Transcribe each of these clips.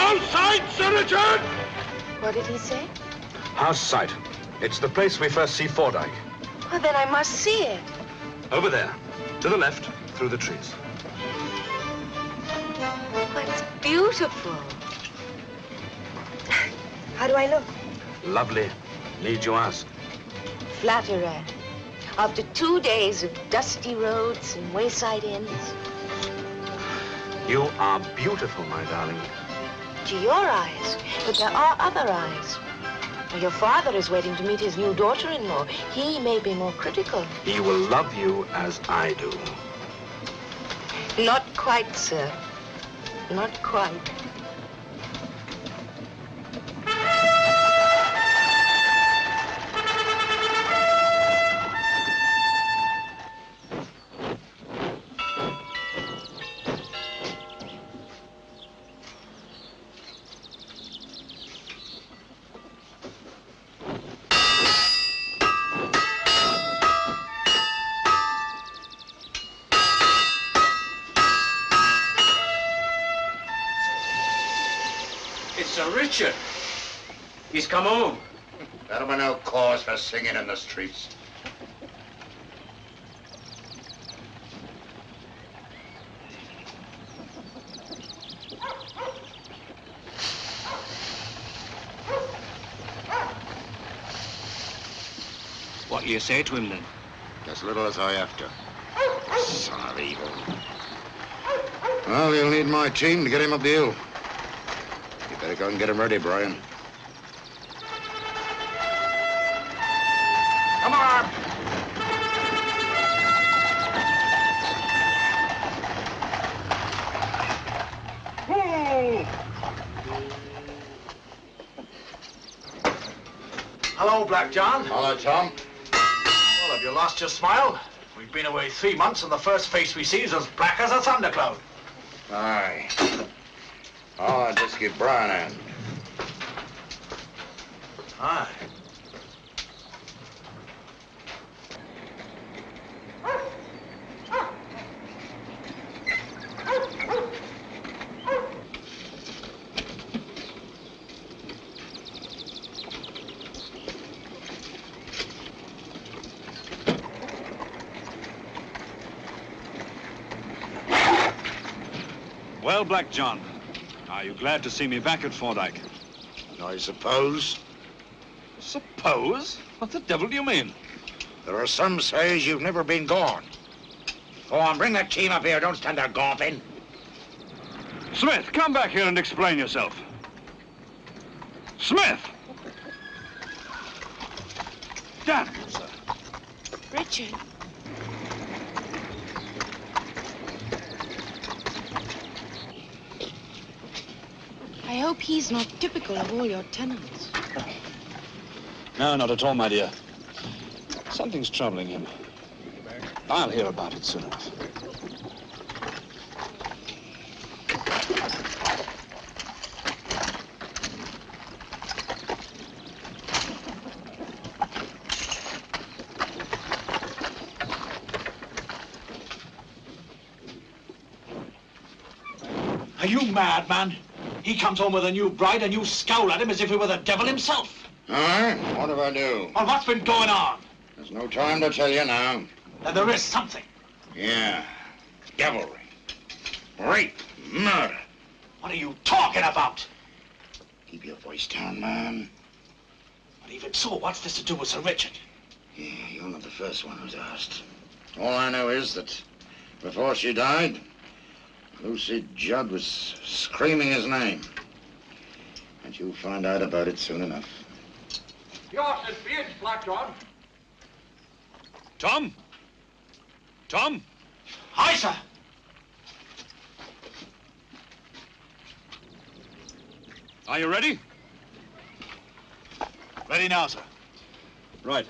House sight, Sir Richard! What did he say? House sight. It's the place we first see Thorndyke. Well, then I must see it. Over there. To the left, through the trees. Oh, it's beautiful. How do I look? Lovely. Need you ask? Flatterer. After 2 days of dusty roads and wayside inns. You are beautiful, my darling. To your eyes, but there are other eyes. Your father is waiting to meet his new daughter-in-law. He may be more critical. He will love you as I do. Not quite, sir. Not quite. Richard. He's come home. That'll be no cause for singing in the streets. What do you say to him, then? As little as I have to. Son of evil. Well, you'll need my team to get him up the hill. Better go and get him ready, Brian. Come on! Hello, Black John. Hello, Tom. Well, have you lost your smile? We've been away 3 months, and the first face we see is as black as a thundercloud. Aye. Oh, I just give Brian a hand. Aye. Well, Black John, are you glad to see me back at Thorndyke? I suppose. Suppose? What the devil do you mean? There are some says you've never been gone. Go on, bring that team up here. Don't stand there gawping. Smith, come back here and explain yourself. Smith! Damn you, sir. Richard. I hope he's not typical of all your tenants. No, not at all, my dear. Something's troubling him. I'll hear about it soon enough. Are you mad, man? He comes home with a new bride and you scowl at him as if he were the devil himself. Aye? What have I do? Well, what's been going on? There's no time to tell you now. Then there is something. Yeah. Devilry. Rape. Murder. What are you talking about? Keep your voice down, man. But even so, what's this to do with Sir Richard? Yeah, you're not the first one who's asked. All I know is that before she died, Lucy Judd was screaming his name. And you'll find out about it soon enough. Yours is beard, Black John. Tom? Tom? Aye, sir. Are you ready? Ready now, sir. Right.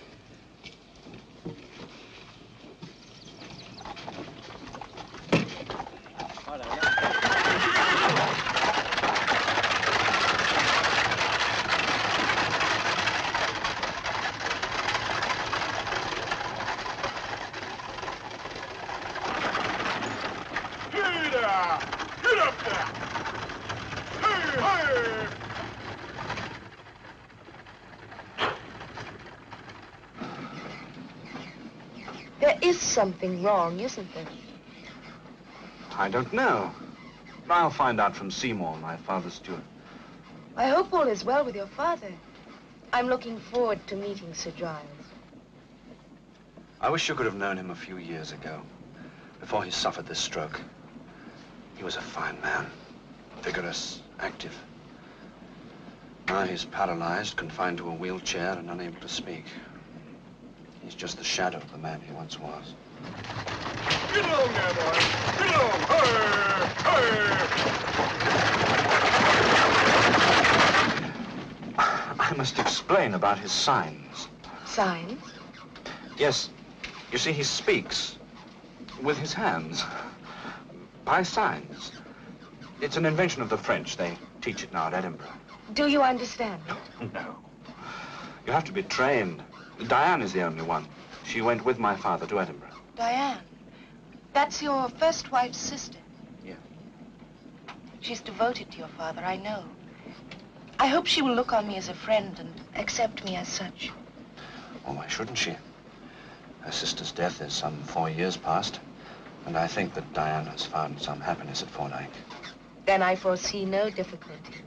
Get up there! There is something wrong, isn't there? I don't know. I'll find out from Seymour, my father's steward. I hope all is well with your father. I'm looking forward to meeting Sir Giles. I wish you could have known him a few years ago, before he suffered this stroke. He was a fine man, vigorous, active. Now he's paralyzed, confined to a wheelchair, and unable to speak. He's just the shadow of the man he once was. Get along there, boy. Get along. I must explain about his signs. Signs? Yes. You see, he speaks with his hands, by signs. It's an invention of the French. They teach it now at Edinburgh. Do you understand? No. You have to be trained. Diane is the only one. She went with my father to Edinburgh. Diane? That's your first wife's sister? Yeah. She's devoted to your father, I know. I hope she will look on me as a friend and accept me as such. Well, why shouldn't she? Her sister's death is some 4 years past, and I think that Diane has found some happiness at Fort Ike. Then I foresee no difficulty.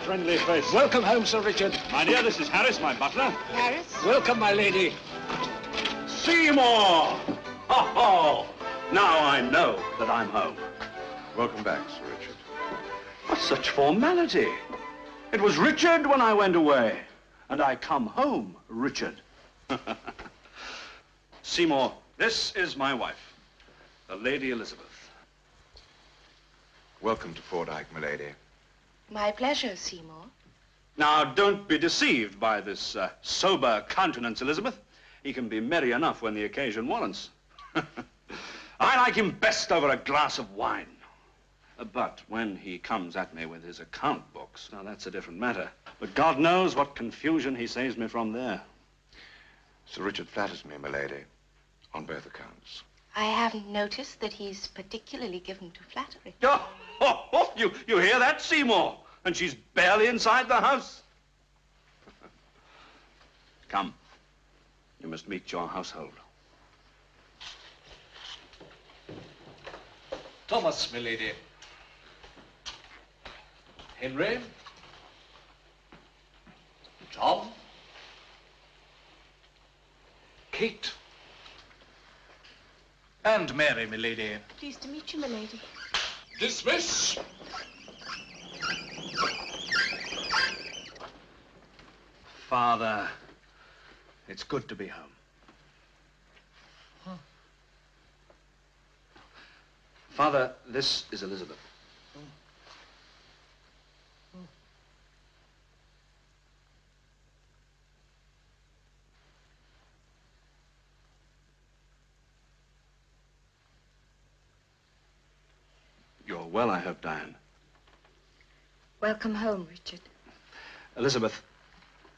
Friendly face. Welcome home, Sir Richard. My dear, this is Harris, my butler. Harris? Welcome, my lady. Seymour! Oh, now I know that I'm home. Welcome back, Sir Richard. What such formality? It was Richard when I went away, and I come home, Richard. Seymour, this is my wife, the Lady Elizabeth. Welcome to Fort Ike, my lady. My pleasure, Seymour. Now, don't be deceived by this sober countenance, Elizabeth. He can be merry enough when the occasion warrants. I like him best over a glass of wine. But when he comes at me with his account books, now that's a different matter. But God knows what confusion he saves me from there. Sir Richard flatters me, my lady, on both accounts. I haven't noticed that he's particularly given to flattery. Oh, you hear that, Seymour? And she's barely inside the house. Come, you must meet your household. Thomas, milady. Henry. Tom. Kate. And Mary, milady. Pleased to meet you, milady. Dismiss. Father, it's good to be home. Huh? Father, this is Elizabeth. You're well, I hope, Diane. Welcome home, Richard. Elizabeth,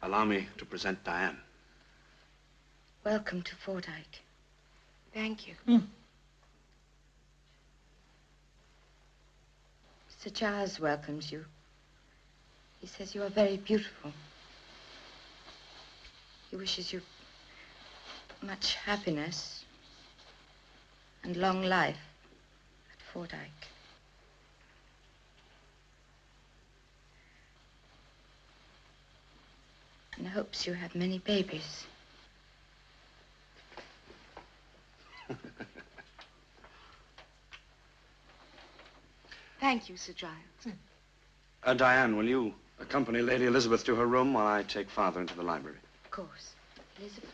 allow me to present Diane. Welcome to 𝐴𝐴𝐸. Thank you. Sir Charles welcomes you. He says you are very beautiful. He wishes you much happiness and long life at 𝐴𝐴𝐸. And hopes you have many babies. Thank you, Sir Giles. Diane, will you accompany Lady Elizabeth to her room while I take Father into the library? Of course. Elizabeth.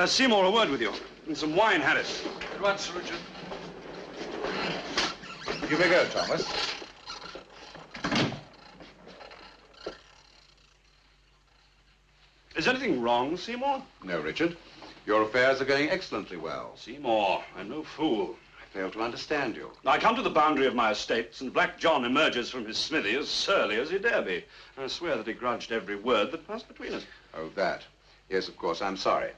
Seymour, a word with you. And some wine, Harris. At once, Richard. You may go, Thomas. Is anything wrong, Seymour? No, Richard. Your affairs are going excellently well. Seymour, I'm no fool. I fail to understand you. I come to the boundary of my estates, and Black John emerges from his smithy as surly as he dare be. I swear that he grudged every word that passed between us. Oh, that. Yes, of course, I'm sorry.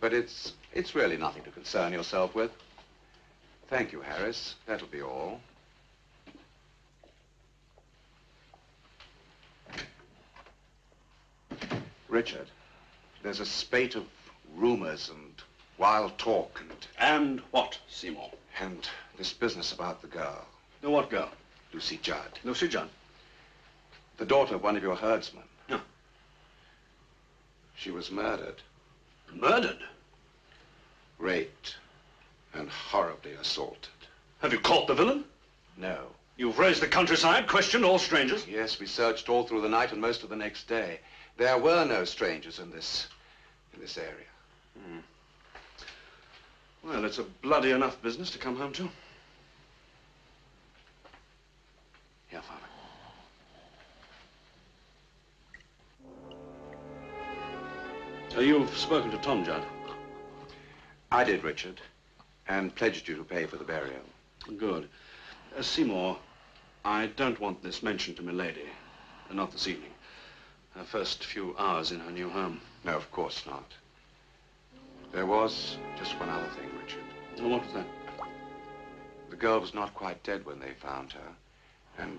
But it's really nothing to concern yourself with. Thank you, Harris. That'll be all. Richard, there's a spate of rumors and wild talk And what, Seymour? and this business about the girl, No, what girl? Lucy Judd, Lucy Judd. the daughter of one of your herdsmen. No. She was murdered, Murdered? raped, and horribly assaulted. Have you caught the villain? No. You've raised the countryside, questioned all strangers? Yes, we searched all through the night and most of the next day. There were no strangers in this area. Hmm. Well, it's a bloody enough business to come home to. Here, Father. You've spoken to Tom Judd. I did, Richard, and pledged you to pay for the burial. Good. Seymour, I don't want this mentioned to milady. Not this evening. Her first few hours in her new home. No, of course not. There was just one other thing, Richard. Well, what was that? The girl was not quite dead when they found her, and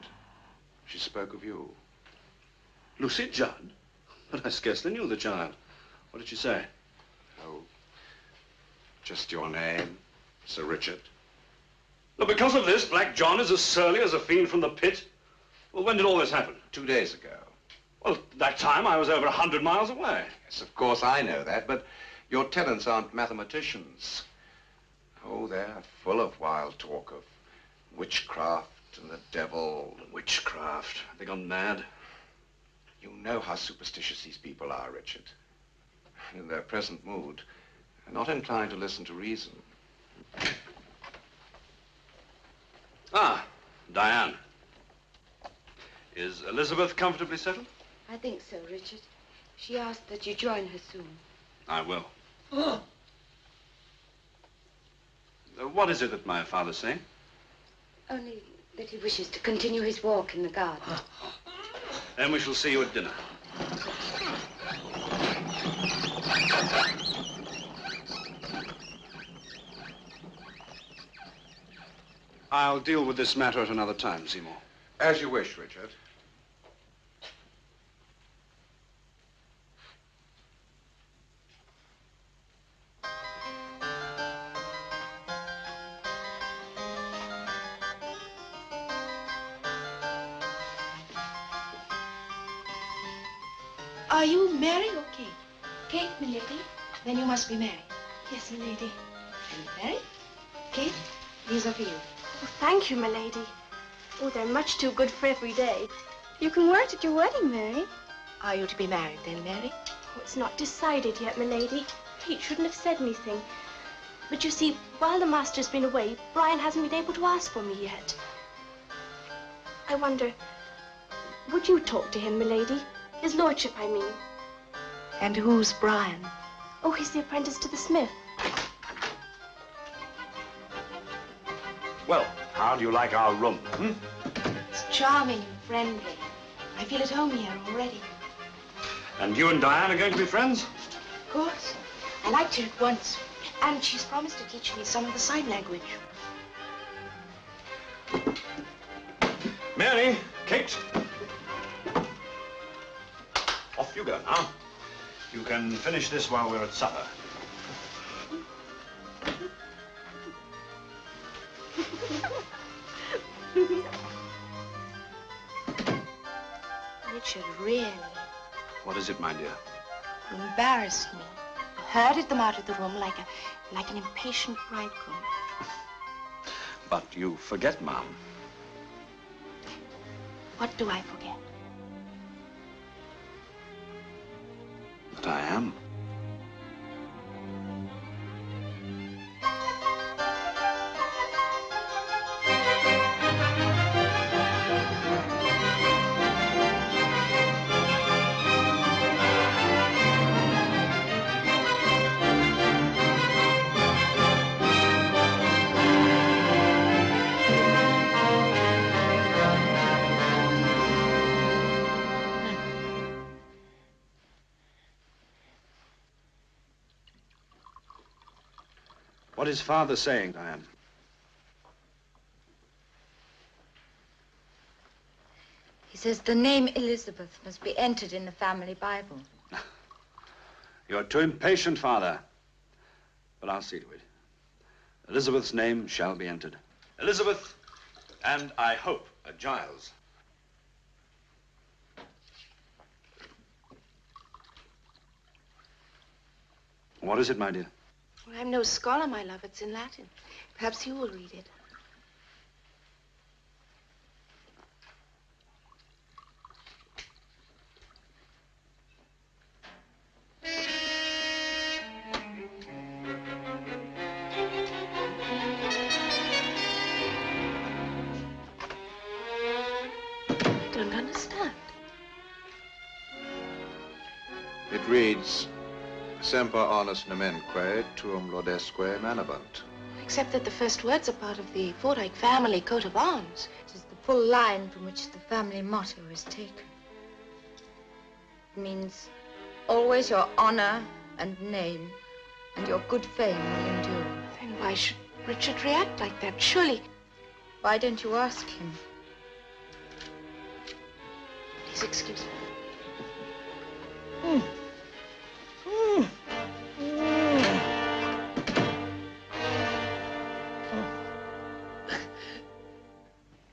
she spoke of you. Lucy Judd? But I scarcely knew the child. What did she say? Oh, just your name, Sir Richard. Well, because of this, Black John is as surly as a fiend from the pit. Well, when did all this happen? 2 days ago. Well, at that time, I was over 100 miles away. Yes, of course, I know that, but your tenants aren't mathematicians. Oh, they're full of wild talk of witchcraft and the devil. Witchcraft. They gone mad. You know how superstitious these people are, Richard. In their present mood, they're not inclined to listen to reason. Ah, Diane. Is Elizabeth comfortably settled? I think so, Richard. She asked that you join her soon. I will. What is it that my father's saying? Only that he wishes to continue his walk in the garden. Then we shall see you at dinner. I'll deal with this matter at another time, Seymour. As you wish, Richard. Are you Mary or Kate? Kate, milady. Then you must be Mary. Yes, milady. And Mary? Kate, these are for you. Oh, thank you, milady. Oh, they're much too good for every day. You can wear it at your wedding, Mary. Are you to be married then, Mary? Oh, it's not decided yet, milady. Pete shouldn't have said anything. But you see, while the master's been away, Brian hasn't been able to ask for me yet. I wonder, would you talk to him, milady? His lordship, I mean. And who's Brian? Oh, he's the apprentice to the smith. Well, how do you like our room? It's charming and friendly. I feel at home here already. And you and Diane are going to be friends? Of course. I liked her at once. And she's promised to teach me some of the sign language. Mary, Kate. Off you go now. You can finish this while we're at supper. Richard, really. What is it, my dear? You embarrassed me. I herded them out of the room like an impatient bridegroom. But you forget, Mom. What do I forget? That I am. What is Father saying, Diane? He says the name Elizabeth must be entered in the family Bible. You're too impatient, Father. But I'll see to it. Elizabeth's name shall be entered. Elizabeth, and I hope a Giles. What is it, my dear? Well, I'm no scholar, my love. It's in Latin. Perhaps you will read it. I don't understand. It reads, Semper honus nemenque tuum laudesque manabant. Except that the first words are part of the 𝐴 family coat of arms. It is the full line from which the family motto is taken. It means always your honor and name and your good fame will endure. Then why should Richard react like that? Surely. Why don't you ask him? Please excuse me.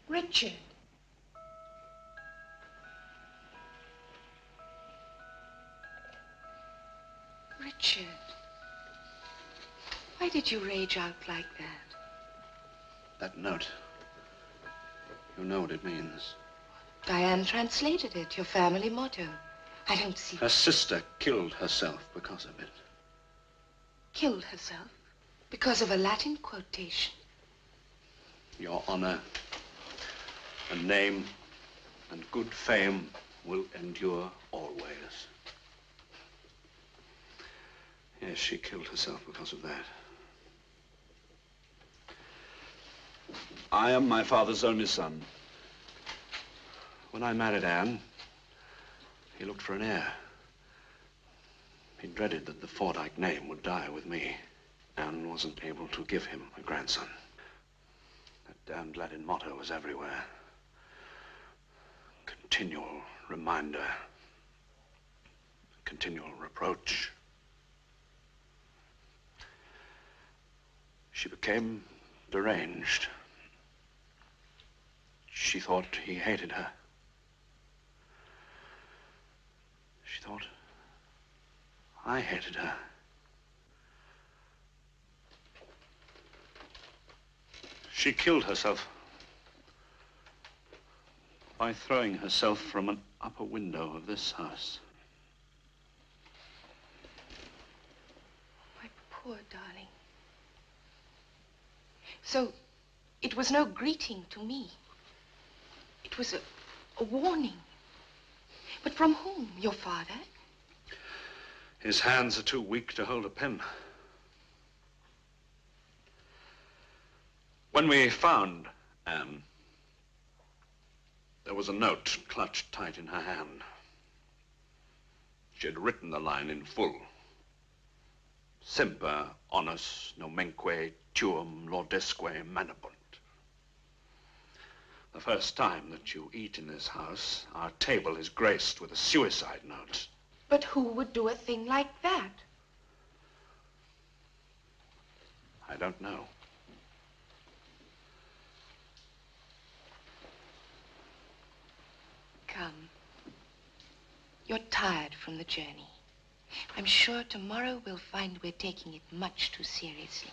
Richard. Richard. Why did you rage out like that? That note. You know what it means. Diane translated it, your family motto. I don't see... Her sister killed herself because of it. Killed herself? Because of a Latin quotation? Your honor and name and good fame will endure always. Yes, she killed herself because of that. I am my father's only son. When I married Anne, he looked for an heir. He dreaded that the Fordyke name would die with me. Anne wasn't able to give him a grandson. That damned Latin motto was everywhere. Continual reminder. Continual reproach. She became deranged. She thought he hated her. She thought I hated her. She killed herself by throwing herself from an upper window of this house. My poor darling. So, it was no greeting to me. It was a warning. But from whom? Your father? His hands are too weak to hold a pen. When we found Anne, there was a note clutched tight in her hand. She had written the line in full. Semper onus nomenque tuum laudesque manebunt. The first time that you eat in this house, our table is graced with a suicide note. But who would do a thing like that? I don't know. Come. You're tired from the journey. I'm sure tomorrow we'll find we're taking it much too seriously.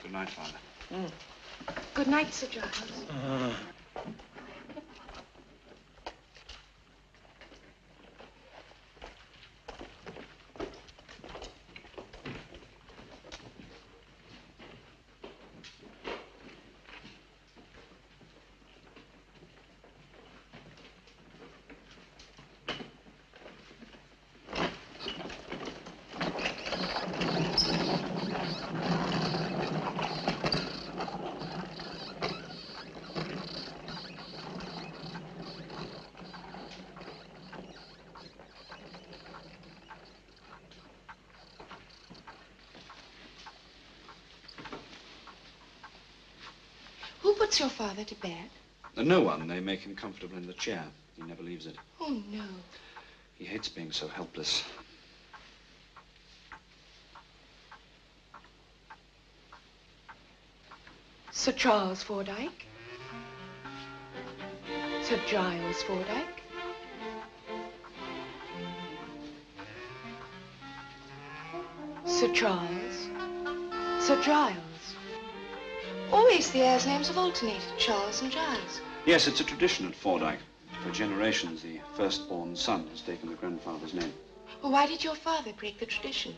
Good night, Father. Good night, Sir Giles. Who puts your father to bed? No one. They make him comfortable in the chair. He never leaves it. Oh, no. He hates being so helpless. Sir Charles Fordyke? Sir Giles Fordyke? Sir Charles? Sir Giles? Always the heirs' names have alternated, Charles and Giles. Yes, it's a tradition at Fordyke. For generations, the firstborn son has taken the grandfather's name. Well, why did your father break the tradition?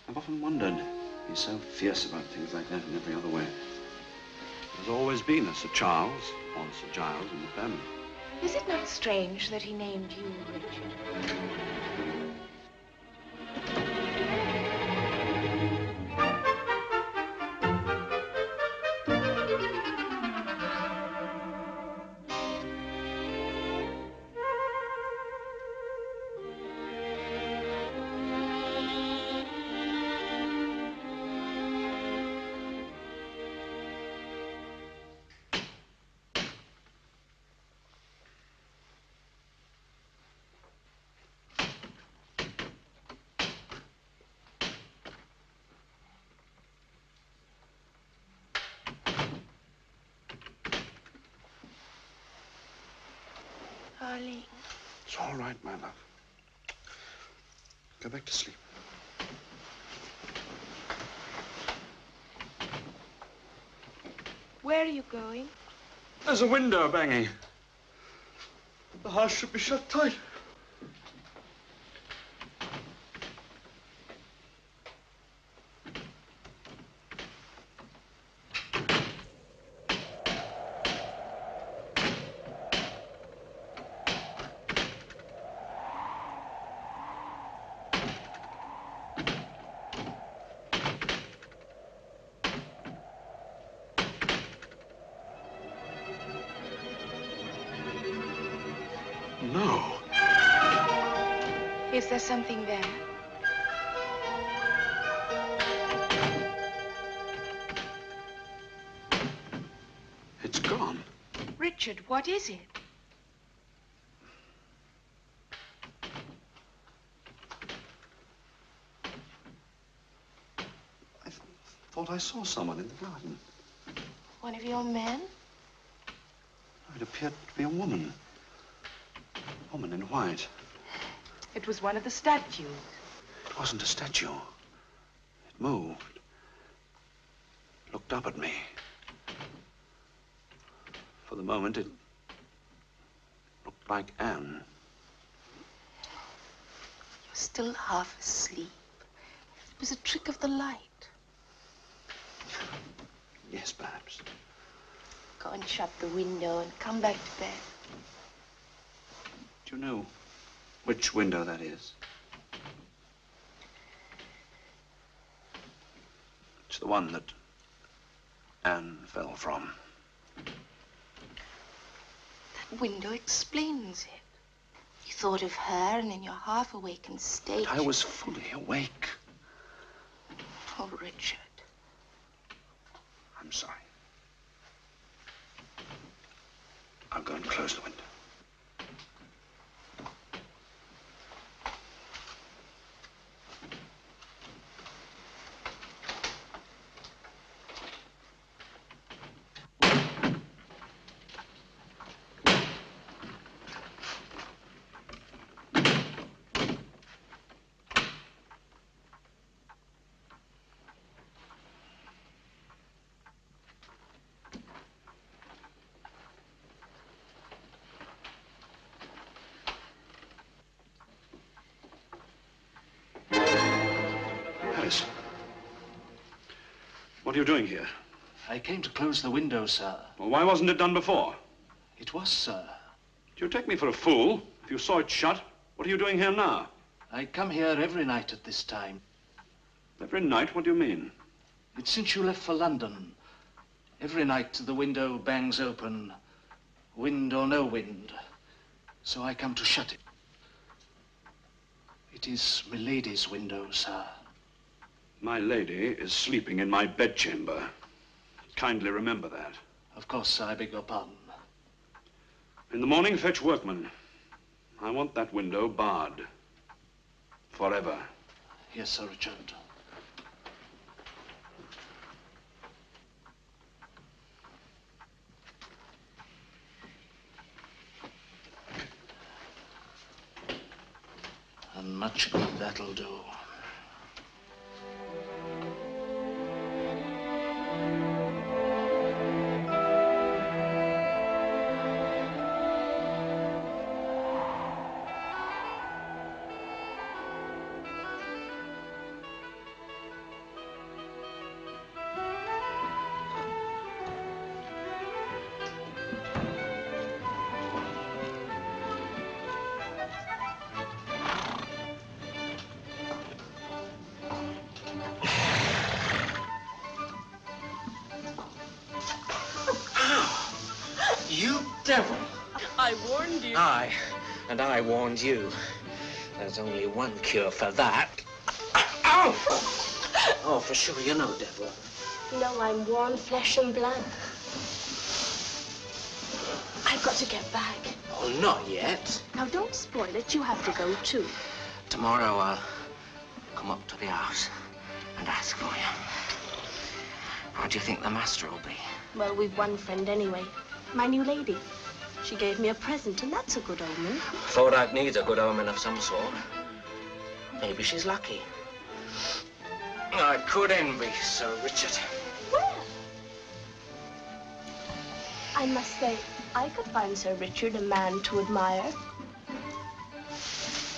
I've often wondered. He's so fierce about things like that in every other way. There's always been a Sir Charles or a Sir Giles in the family. Is it not strange that he named you Richard? Darling. It's all right, my love. Go back to sleep. Where are you going? There's a window banging. The house should be shut tight. No. Is there something there? It's gone. Richard, what is it? I thought I saw someone in the garden. One of your men? It appeared to be a woman. woman in white. It was one of the statues. It wasn't a statue. It moved. It looked up at me. For the moment, it looked like Anne. You're still half asleep. It was a trick of the light. Yes, perhaps. Go and shut the window and come back to bed. Do you know which window that is? It's the one that Anne fell from. That window explains it. You thought of her, and in your half-awakened state... But I was fully awake. Oh, Richard. I'm sorry. I'll go and close the window. What are you doing here? I came to close the window, sir. Well, why wasn't it done before? It was, sir. Do you take me for a fool? If you saw it shut, what are you doing here now? I come here every night at this time. Every night? What do you mean? It's since you left for London. Every night the window bangs open, wind or no wind. So I come to shut it. It is milady's window, sir. My lady is sleeping in my bedchamber. Kindly remember that. Of course, sir, I beg your pardon. In the morning, fetch workmen. I want that window barred. Forever. Yes, Sir Richard. And much good that'll do. Devil. I warned you. Aye, and I warned you. There's only one cure for that. Ow! Oh, for sure, you know, Devil. No, I'm worn flesh and blood. I've got to get back. Oh, not yet. Now, don't spoil it. You have to go, too. Tomorrow, I'll come up to the house and ask for you. How do you think the master will be? Well, we've one friend anyway. My new lady. She gave me a present, and that's a good omen. Fordite needs a good omen of some sort. Maybe she's lucky. I could envy Sir Richard. Well, I must say, I could find Sir Richard a man to admire.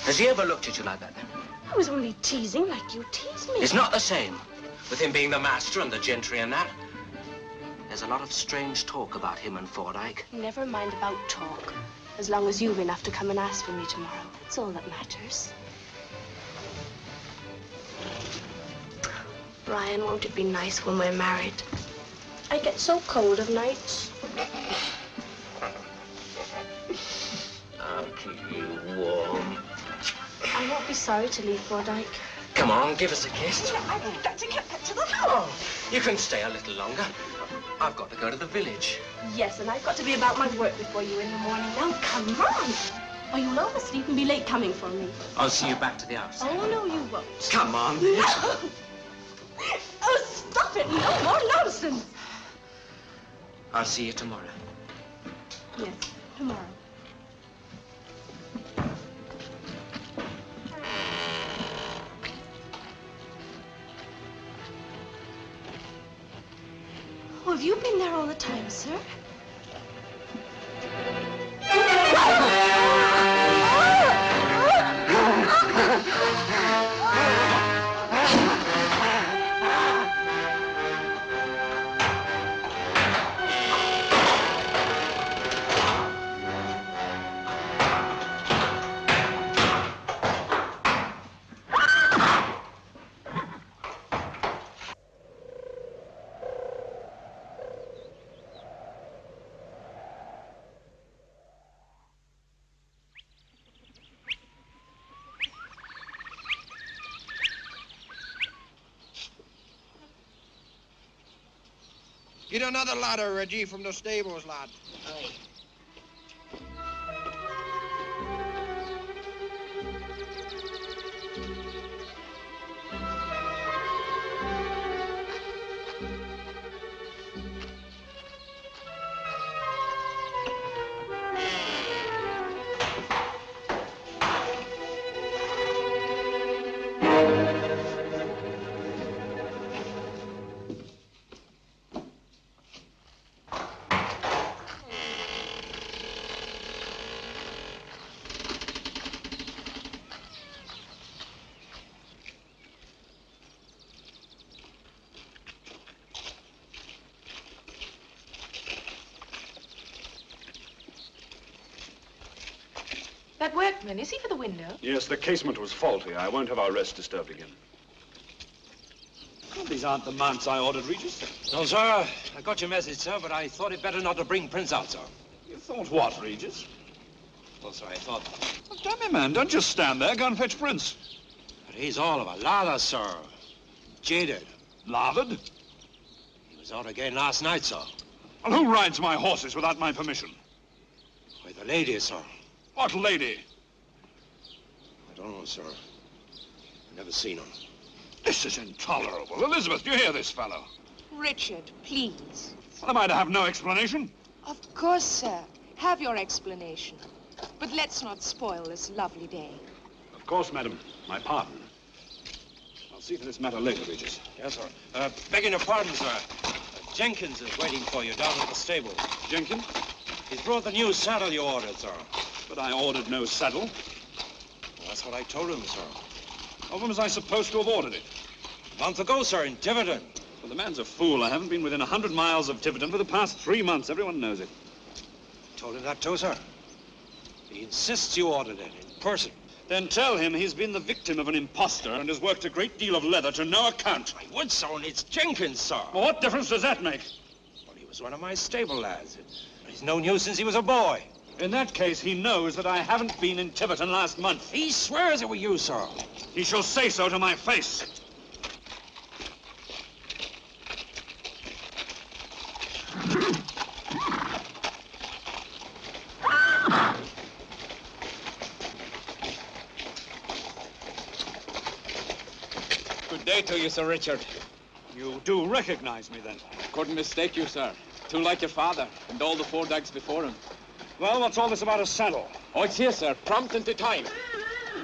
Has he ever looked at you like that, then? I was only teasing like you tease me. It's not the same, with him being the master and the gentry and that. There's a lot of strange talk about him and Fordike. Never mind about talk. As long as you've enough to come and ask for me tomorrow. That's all that matters. Brian, won't it be nice when we're married? I get so cold of nights. I'll keep you warm. I won't be sorry to leave Fordike. Come on, give us a kiss. I've got to get back to the house. Oh, you can stay a little longer. I've got to go to the village. Yes, and I've got to be about my work before you in the morning. Now, come on. Or you'll oversleep and be late coming for me. I'll see you back to the house. Oh, no, you won't. Come on. No. Oh, stop it. No more nonsense. I'll see you tomorrow. Yes, tomorrow. Have you been there all the time, sir? Get another ladder, Reggie, from the stables, lad. Aye. That workman, is he for the window? Yes, the casement was faulty. I won't have our rest disturbed again. Oh, these aren't the mounts I ordered, Regis. No, sir. I got your message, sir, but I thought it better not to bring Prince out, sir. You thought what, Regis? Well, sir, I thought... Oh, damn it, man. Don't just stand there. Go and fetch Prince. But he's all of a lather, sir. Jaded. Lathered? He was out again last night, sir. Well, who rides my horses without my permission? Why, the lady, sir. What lady? I don't know, sir. I've never seen her. This is intolerable. Elizabeth, do you hear this fellow? Richard, please. Well, am I to have no explanation? Of course, sir. Have your explanation. But let's not spoil this lovely day. Of course, madam. My pardon. I'll see to this matter later, Regis. Yes, sir. Begging your pardon, sir. Jenkins is waiting for you down at the stable. Jenkins? He's brought the new saddle you ordered, sir. But I ordered no saddle. Well, that's what I told him, sir. Well, when was I supposed to have ordered it? A month ago, sir, in Tiverton. Well, the man's a fool. I haven't been within 100 miles of Tiverton for the past 3 months. Everyone knows it. Told him that too, sir. He insists you ordered it in person. Then tell him he's been the victim of an imposter and has worked a great deal of leather to no account. I would, sir, and it's Jenkins, sir. Well, what difference does that make? Well, he was one of my stable lads. He's known you since he was a boy. In that case, he knows that I haven't been in Tiverton last month. He swears it was you, sir. He shall say so to my face. Good day to you, Sir Richard. You do recognize me, then? Couldn't mistake you, sir. Too like your father, and all the 4 dags before him. Well, what's all this about a saddle? Oh, it's here, sir, prompt and to time.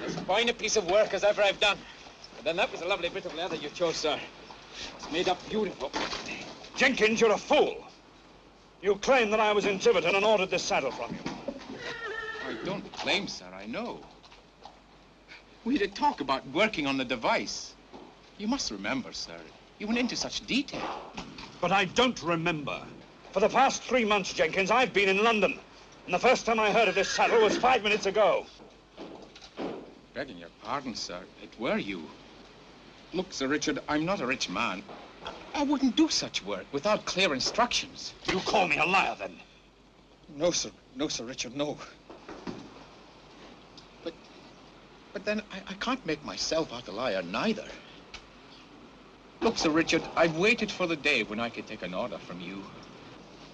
As fine a piece of work as ever I've done. And then that was a lovely bit of leather you chose, sir. It's made up beautiful. Jenkins, you're a fool. You claim that I was in Tiverton and ordered this saddle from you. I don't claim, sir, I know. We had a talk about working on the device. You must remember, sir, you went into such detail. But I don't remember. For the past 3 months, Jenkins, I've been in London. And the first time I heard of this saddle was 5 minutes ago. Begging your pardon, sir, it were you. Look, Sir Richard, I'm not a rich man. I wouldn't do such work without clear instructions. You call me a liar, then? No, sir. No, Sir Richard, no. But then I can't make myself out a liar, neither. Look, Sir Richard, I've waited for the day when I could take an order from you.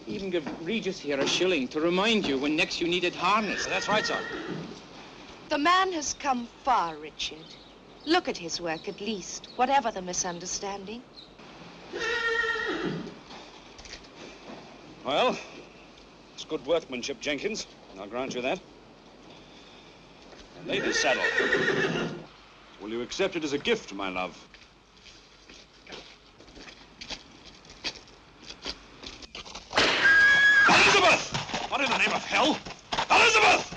Even give Regis here a shilling to remind you when next you needed harness. That's right, sir. The man has come far, Richard. Look at his work, at least, whatever the misunderstanding. Well, it's good workmanship, Jenkins. I'll grant you that. A lady's saddle. Will you accept it as a gift, my love? name of hell? Elizabeth!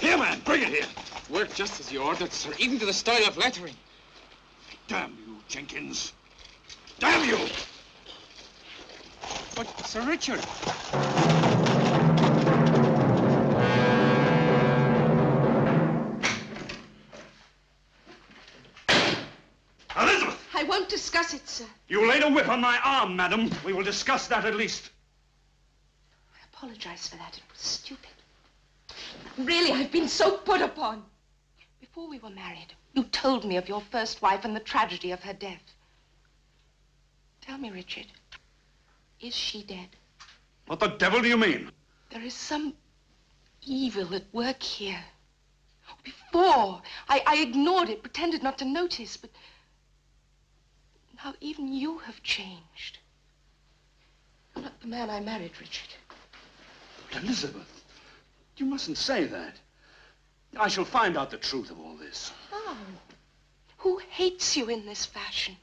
Here, man, bring it here. Work just as you ordered, sir, even to the style of lettering. Damn you, Jenkins. Damn you! But, Sir Richard... Elizabeth! I won't discuss it, sir. You laid a whip on my arm, madam. We will discuss that at least. I apologize for that. It was stupid. Really, I've been so put upon. Before we were married, you told me of your first wife and the tragedy of her death. Tell me, Richard, is she dead? What the devil do you mean? There is some evil at work here. Before, I ignored it, pretended not to notice, but now even you have changed. You're not the man I married, Richard. But Elizabeth, you mustn't say that. I shall find out the truth of all this. How? Who hates you in this fashion?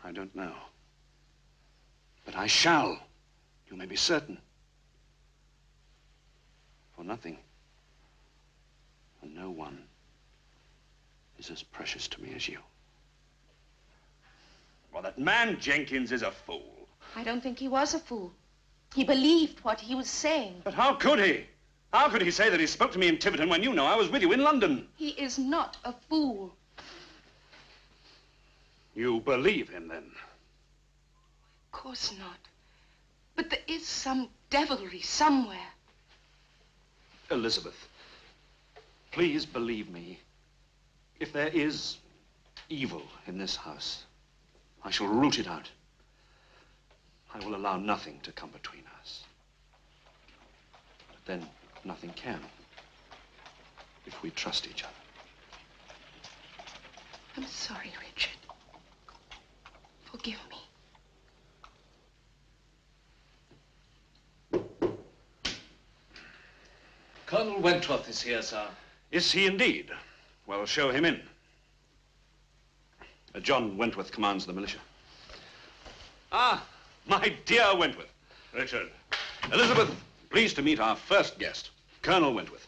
I don't know. But I shall. You may be certain. For nothing and no one is as precious to me as you. Well, that man Jenkins is a fool. I don't think he was a fool. He believed what he was saying. But how could he? How could he say that he spoke to me in Tiverton when you know I was with you in London? He is not a fool. You believe him, then? Of course not. But there is some devilry somewhere. Elizabeth, please believe me. If there is evil in this house, I shall root it out. I will allow nothing to come between us. But then nothing can, if we trust each other. I'm sorry, Richard. Forgive me. Colonel Wentworth is here, sir. Is he indeed? Well, show him in. John Wentworth commands the militia. Ah, my dear Wentworth. Richard. Elizabeth, pleased to meet our first guest, Colonel Wentworth.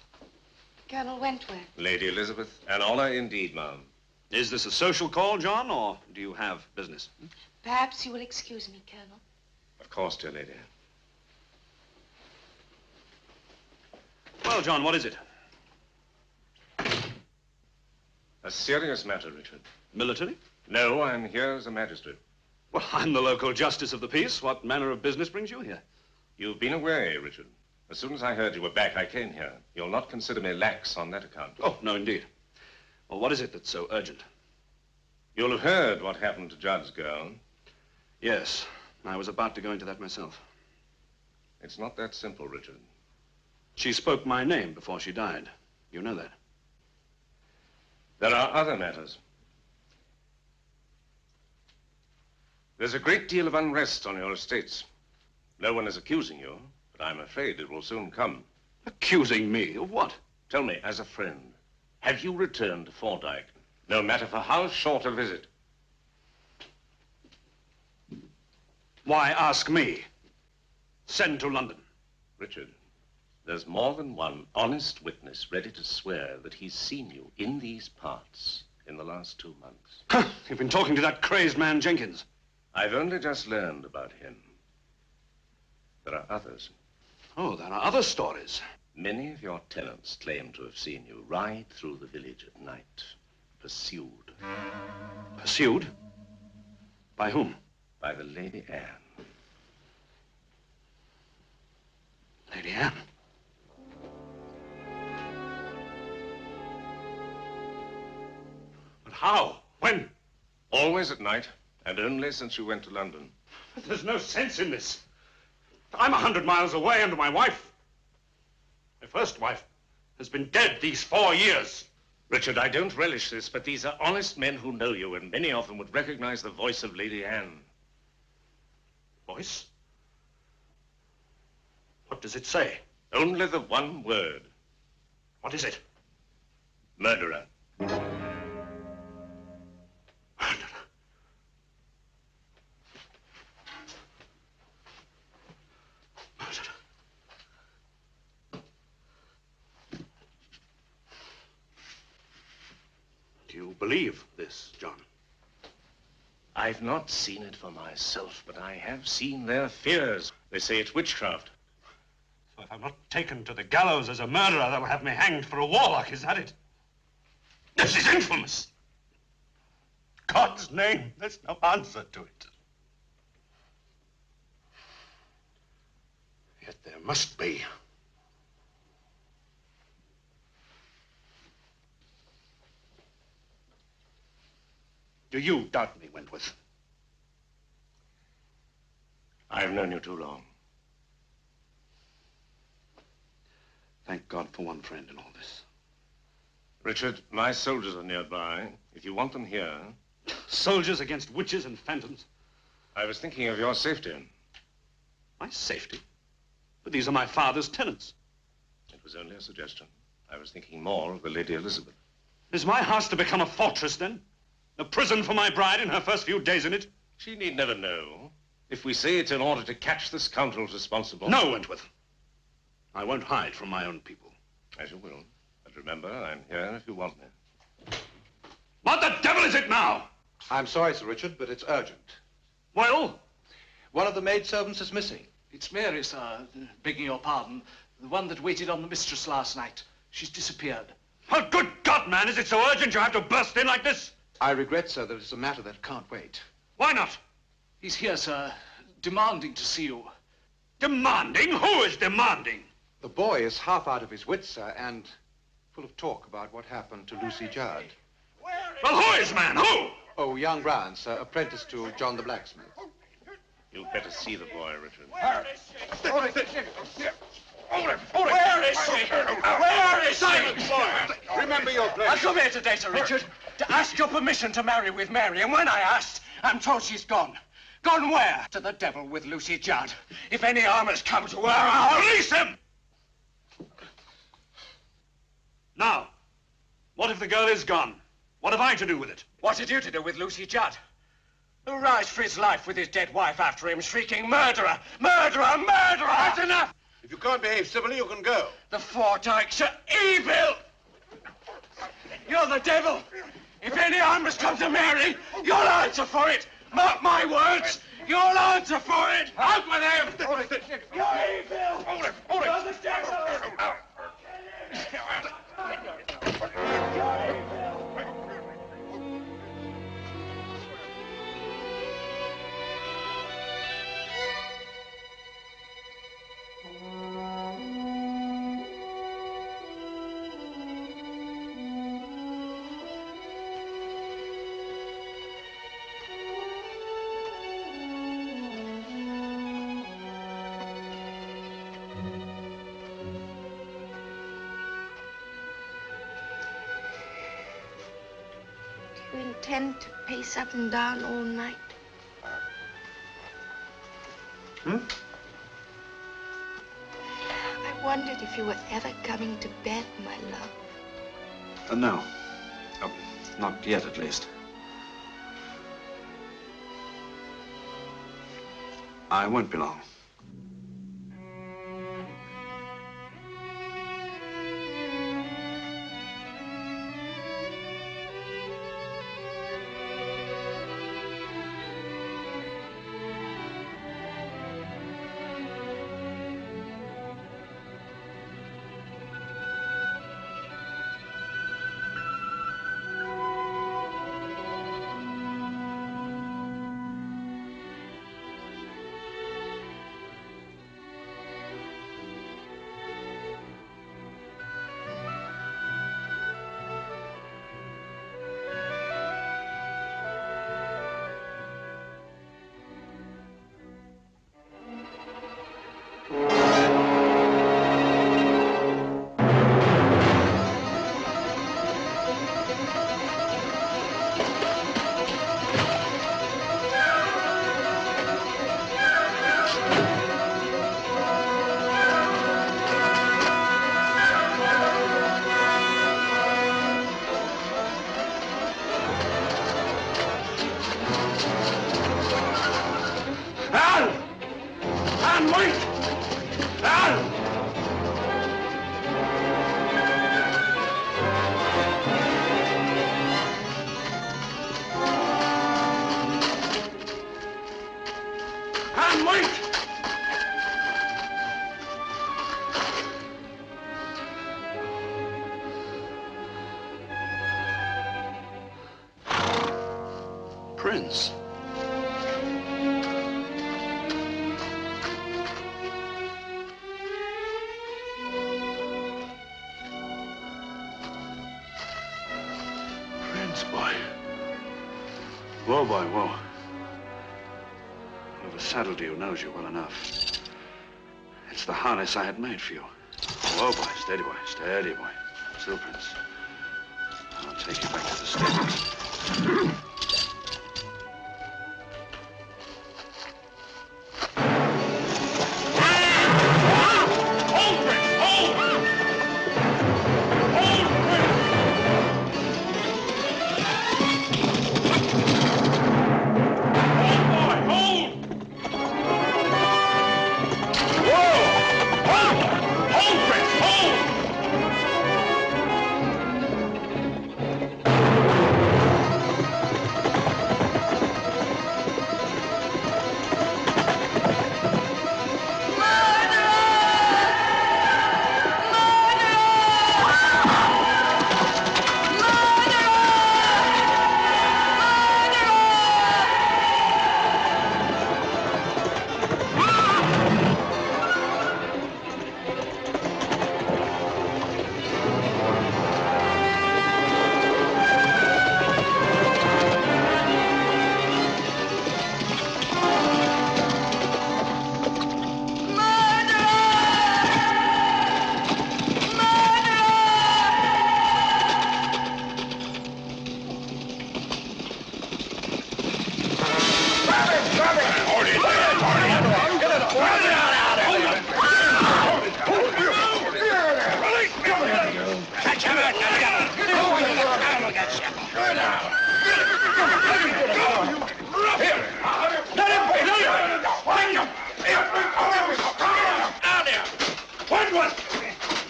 Colonel Wentworth. Lady Elizabeth, an honor indeed, ma'am. Is this a social call, John, or do you have business? Perhaps you will excuse me, Colonel. Of course, dear lady. Well, John, what is it? A serious matter, Richard. Military? No, I'm here as a magistrate. Well, I'm the local justice of the peace. What manner of business brings you here? You've been away, Richard. As soon as I heard you were back, I came here. You'll not consider me lax on that account. Oh, no, indeed. Well, what is it that's so urgent? You'll have heard what happened to Jud's girl. Yes, I was about to go into that myself. It's not that simple, Richard. She spoke my name before she died. You know that. There are other matters. There's a great deal of unrest on your estates. No one is accusing you, but I'm afraid it will soon come. Accusing me of what? Tell me, as a friend, have you returned to Thorndyke, no matter for how short a visit? Why ask me? Send to London. Richard, there's more than one honest witness ready to swear that he's seen you in these parts in the last 2 months. You've been talking to that crazed man, Jenkins. I've only just learned about him. There are others. Oh, there are other stories. Many of your tenants claim to have seen you ride through the village at night, pursued. Pursued? By whom? By the Lady Anne. Lady Anne? But how? When? Always at night, and only since you went to London. But there's no sense in this. I'm 100 miles away, and my wife, my first wife, has been dead these 4 years. Richard, I don't relish this, but these are honest men who know you, and many of them would recognize the voice of Lady Anne. Voice? What does it say? Only the one word. What is it? Murderer. Murderer. you believe this, John? I've not seen it for myself, but I have seen their fears. They say it's witchcraft. So if I'm not taken to the gallows as a murderer, they'll have me hanged for a warlock, is that it? This is infamous. God's name, there's no answer to it. Yet there must be. Do you doubt me, Wentworth? I've known you too long. Thank God for one friend in all this. Richard, my soldiers are nearby. If you want them here... Soldiers against witches and phantoms? I was thinking of your safety. My safety? But these are my father's tenants. It was only a suggestion. I was thinking more of the Lady Elizabeth. Is my house to become a fortress, then? A prison for my bride in her first few days in it? She need never know. If we say it's in order to catch the scoundrels responsible... No, Wentworth. I won't hide from my own people. As you will. But remember, I'm here if you want me. What the devil is it now? I'm sorry, Sir Richard, but it's urgent. Well? One of the maidservants is missing. It's Mary, sir, begging your pardon. The one that waited on the mistress last night. She's disappeared. Oh, good God, man, is it so urgent you have to burst in like this? I regret, sir, that it's a matter that can't wait. Why not? He's here, sir, demanding to see you. Demanding? Who is demanding? The boy is half out of his wits, sir, and full of talk about what happened to Lucy Judd. Well, who is man? Who? Oh, young Brian, sir, apprentice to John the blacksmith. You'd better see the boy, Richard. Where is she? Where is Silence, boy! Remember your place. I come here today, Sir Richard, to ask your permission to marry with Mary, and when I asked, I'm told she's gone. Gone where? To the devil with Lucy Judd. If any harm has come to her, I'll release him! Now, what if the girl is gone? What have I to do with it? What had you to do with Lucy Judd? Who rides for his life with his dead wife after him, shrieking, murderer, murderer, murderer! That's enough! If you can't behave civilly, you can go. The four dykes are evil! You're the devil! If any harm has come to Mary, you'll answer for it! Mark my words! You'll answer for it! Out with him! You're evil! You're the devil! You intend to pace up and down all night? I wondered if you were ever coming to bed, my love. No. Not yet, at least. I won't be long. And wait! Prince. Prince, boy. Whoa, boy, whoa. Whoever saddled you knows you well enough. It's the harness I had made for you. Whoa, boy, steady, boy, steady, boy. Still, Prince. I'll take you back to the stables.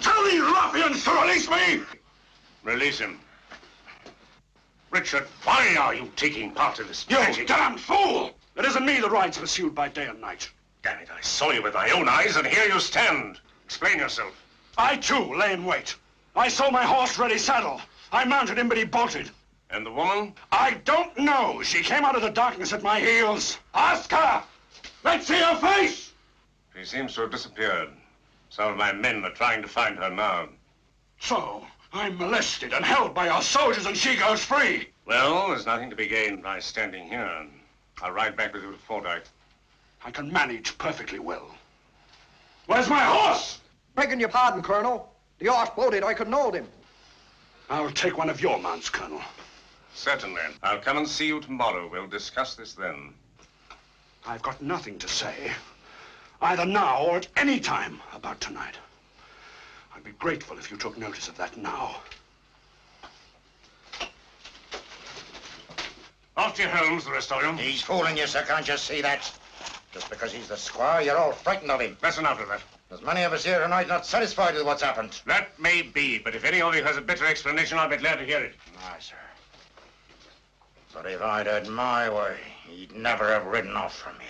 Tell these ruffians to release me! Release him. Richard, why are you taking part in this You tragic... damned fool! It isn't me that rides pursued by day and night. Damn it, I saw you with my own eyes, and here you stand. Explain yourself. I, too, lay in wait. I saw my horse ready saddle. I mounted him, but he bolted. And the woman? I don't know. She came out of the darkness at my heels. Ask her! Let's see her face! She seems to have disappeared. Some of my men are trying to find her now. So, I'm molested and held by our soldiers, and she goes free. Well, there's nothing to be gained by standing here. I'll ride back with you to Fordyce. I can manage perfectly well. Where's my horse? Begging your pardon, Colonel. The horse bolted. I couldn't hold him. I'll take one of your mounts, Colonel. Certainly. I'll come and see you tomorrow. We'll discuss this then. I've got nothing to say, either now or at any time, about tonight. I'd be grateful if you took notice of that now. Off to your homes, the rest of you. He's fooling you, sir. Can't you see that? Just because he's the squire, you're all frightened of him. That's enough of that. There's many of us here tonight not satisfied with what's happened. That may be, but if any of you has a better explanation, I'll be glad to hear it. Aye, sir. But if I'd had my way, he'd never have ridden off from here.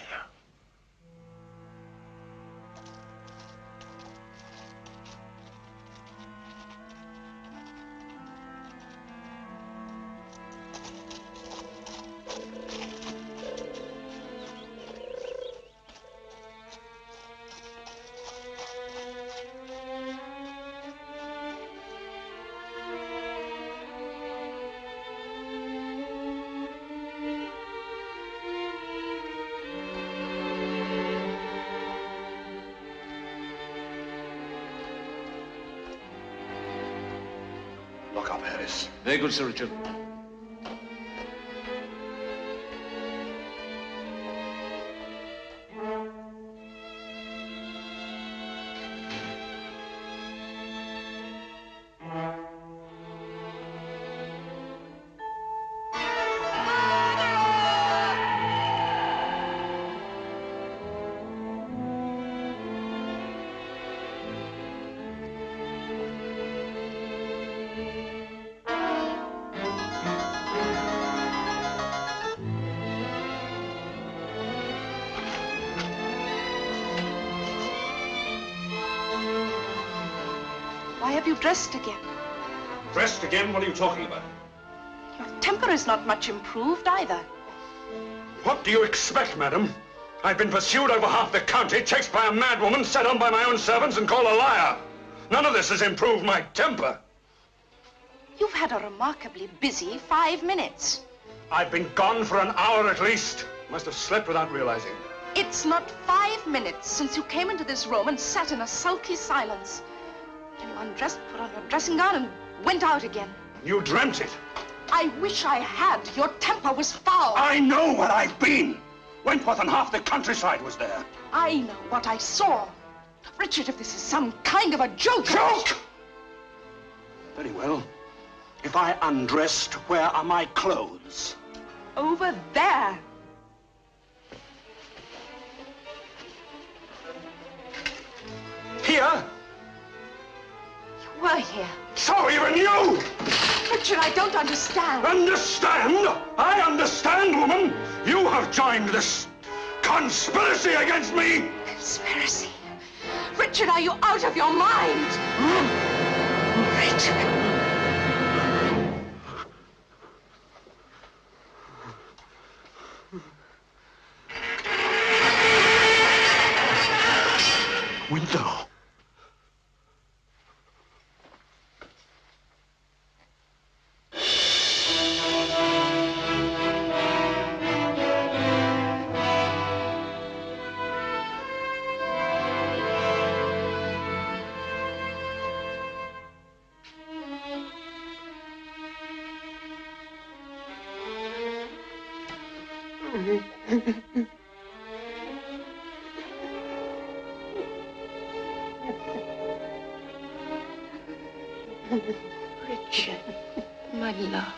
Lock up, Harris. Very good, Sir Richard. Why have you dressed again? Dressed again? What are you talking about? Your temper is not much improved either. What do you expect, madam? I've been pursued over half the county, chased by a madwoman, set on by my own servants, and called a liar. None of this has improved my temper. You've had a remarkably busy 5 minutes. I've been gone for an hour at least. Must have slept without realizing. It's not 5 minutes since you came into this room and sat in a sulky silence. Then you undressed, put on your dressing gown, and went out again. You dreamt it. I wish I had. Your temper was foul. I know where I've been. Wentworth and half the countryside was there. I know what I saw. Richard, if this is some kind of a joke... Joke? Very well. If I undressed, where are my clothes? Over there. Here? You were here. So even you! Richard, I don't understand. Understand? I understand, woman. You have joined this conspiracy against me. Conspiracy? Richard, are you out of your mind? Richard. Window. Richard, my love.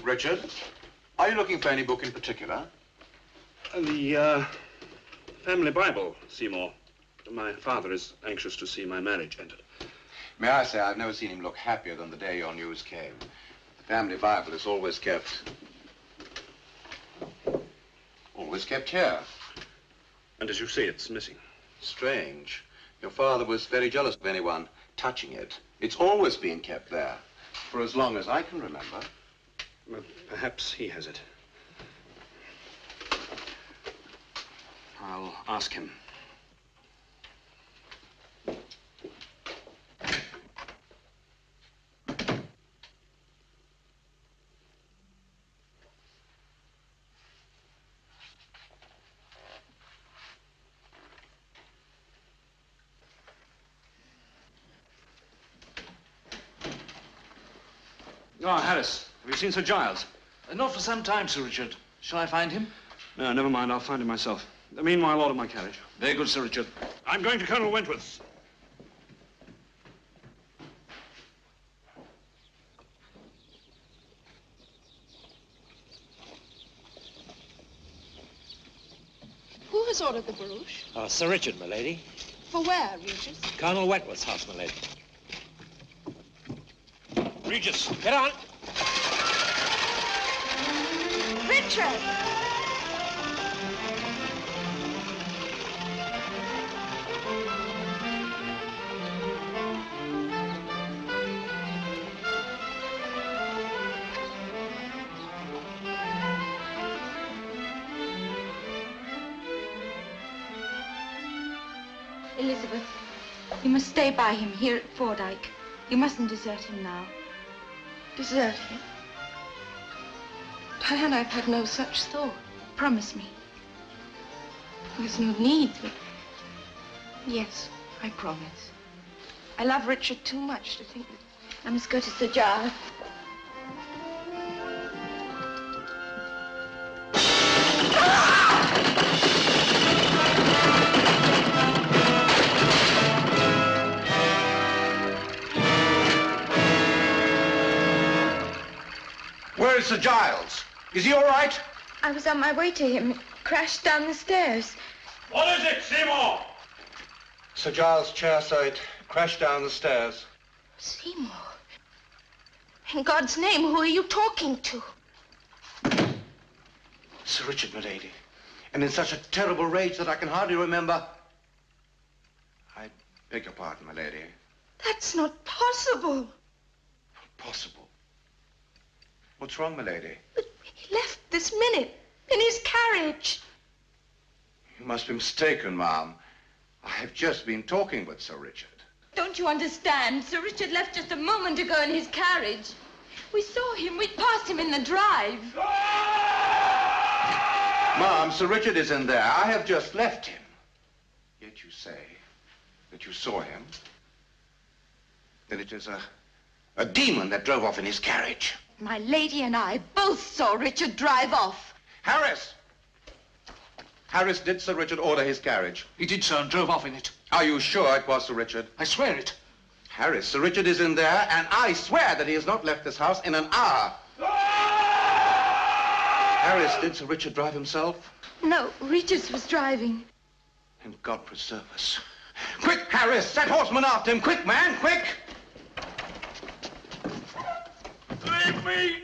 Richard, are you looking for any book in particular? The family Bible, Seymour. My father is anxious to see my marriage entered. May I say, I've never seen him look happier than the day your news came. The family Bible is always kept here. And as you see, it's missing. Strange. Your father was very jealous of anyone touching it. It's always been kept there, for as long as I can remember. Well, perhaps he has it. I'll ask him. Oh, Harris, have you seen Sir Giles? Not for some time, Sir Richard. Shall I find him? No, never mind. I'll find him myself. Meanwhile, order my carriage. Very good, Sir Richard. I'm going to Colonel Wentworth's. Who has ordered the barouche? Sir Richard, my lady. For where, Regis? Colonel Wentworth's house, my lady. Regis, get on. Richard! Elizabeth, you must stay by him here at Fordyke. You mustn't desert him now. Desert him? Diane, I've had no such thought. Promise me. There's no need, but... Yes, I promise. I love Richard too much to think that... I must go to Sir Giles. Where is Sir Giles? Is he all right? I was on my way to him. He crashed down the stairs. What is it, Seymour? Sir Giles' chair, sir, it crashed down the stairs. Seymour? In God's name, who are you talking to? Sir Richard, milady. And in such a terrible rage that I can hardly remember. I beg your pardon, milady. That's not possible. Possible. What's wrong, milady? But he left this minute in his carriage. You must be mistaken, ma'am. I have just been talking with Sir Richard. Don't you understand? Sir Richard left just a moment ago in his carriage. We saw him. We passed him in the drive. Ma'am, Sir Richard is in there. I have just left him. Yet you say that you saw him. That it is a demon that drove off in his carriage. My lady and I both saw Richard drive off. Harris! Harris, did Sir Richard order his carriage? He did, sir, and drove off in it. Are you sure it was Sir Richard? I swear it. Harris, Sir Richard is in there, and I swear that he has not left this house in an hour. Harris, did Sir Richard drive himself? No, Regis was driving. And God preserve us. Quick, Harris! Set horsemen after him! Quick, man, quick! Leave me!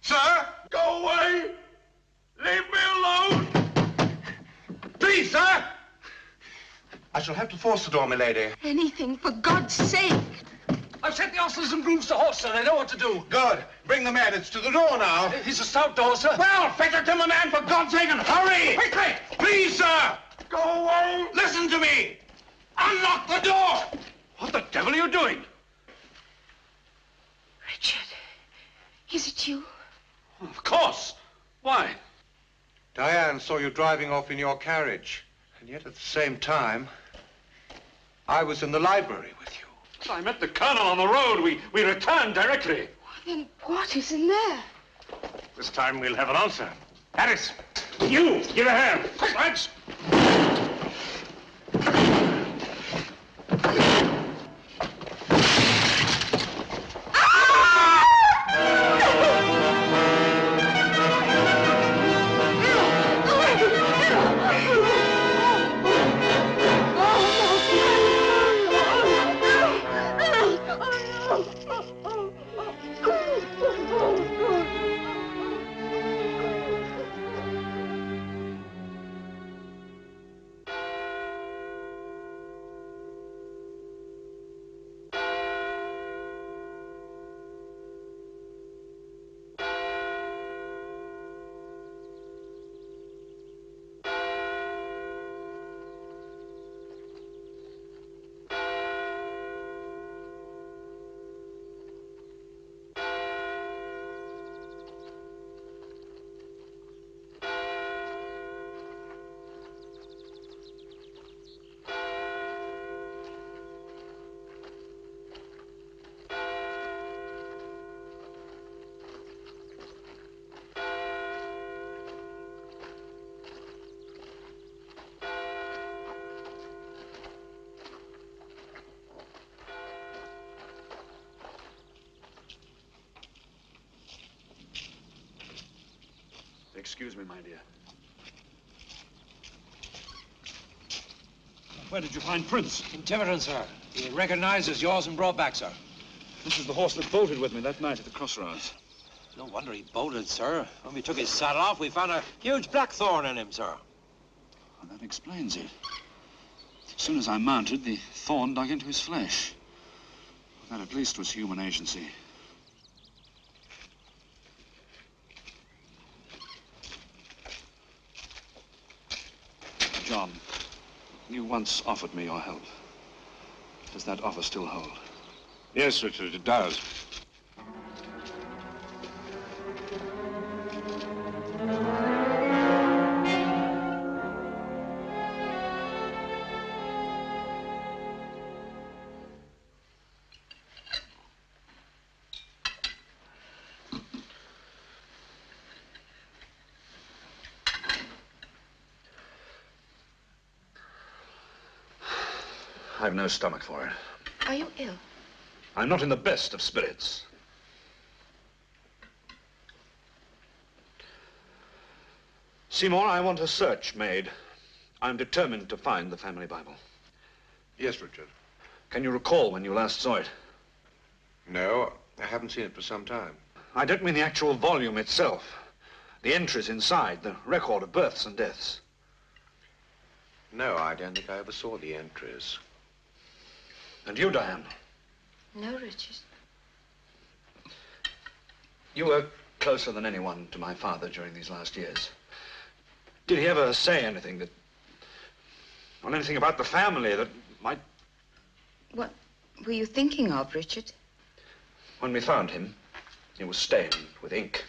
Sir, go away! Leave me alone! Please, sir! I shall have to force the door, milady. Anything, for God's sake. I've sent the ostlers and grooms to horse, sir. They know what to do. Good. Bring the man. It's to the door now. He's a stout door, sir. Well, fetch it to the man, for God's sake, and hurry! Quickly! Please, sir! Go away! Listen to me! Unlock the door! What the devil are you doing? Richard, is it you? Of course. Why? Diane saw you driving off in your carriage. And yet at the same time, I was in the library with you. I met the colonel on the road. We returned directly. Then what is in there? This time we'll have an answer. Harris, you, give a hand. Quick, lads. Excuse me, my dear. Where did you find Prince? In Tiverton, sir. He recognized as yours and brought back, sir. This is the horse that bolted with me that night at the crossroads. No wonder he bolted, sir. When we took his saddle off, we found a huge black thorn in him, sir. Well, that explains it. As soon as I mounted, the thorn dug into his flesh. That at least was human agency. John, you once offered me your help. Does that offer still hold? Yes, Richard, it does. I've no stomach for it. Are you ill? I'm not in the best of spirits. Seymour, I want a search made. I'm determined to find the family Bible. Yes, Richard. Can you recall when you last saw it? No, I haven't seen it for some time. I don't mean the actual volume itself. The entries inside, the record of births and deaths. No, I don't think I ever saw the entries. And you, Diane? No, Richard. You were closer than anyone to my father during these last years. Did he ever say anything anything about the family that might... What were you thinking of, Richard? When we found him, he was stained with ink.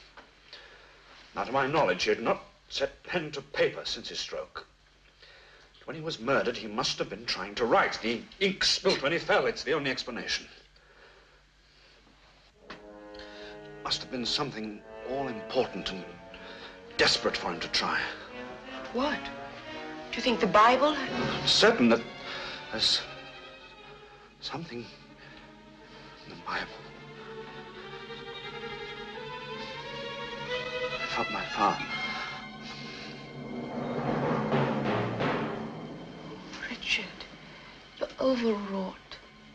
Now, to my knowledge, he had not set pen to paper since his stroke. When he was murdered, he must have been trying to write. The ink spilt when he fell. It's the only explanation. Must have been something all-important and desperate for him to try. What? Do you think the Bible? I'm certain that there's something in the Bible. I felt my father. Richard, you're overwrought.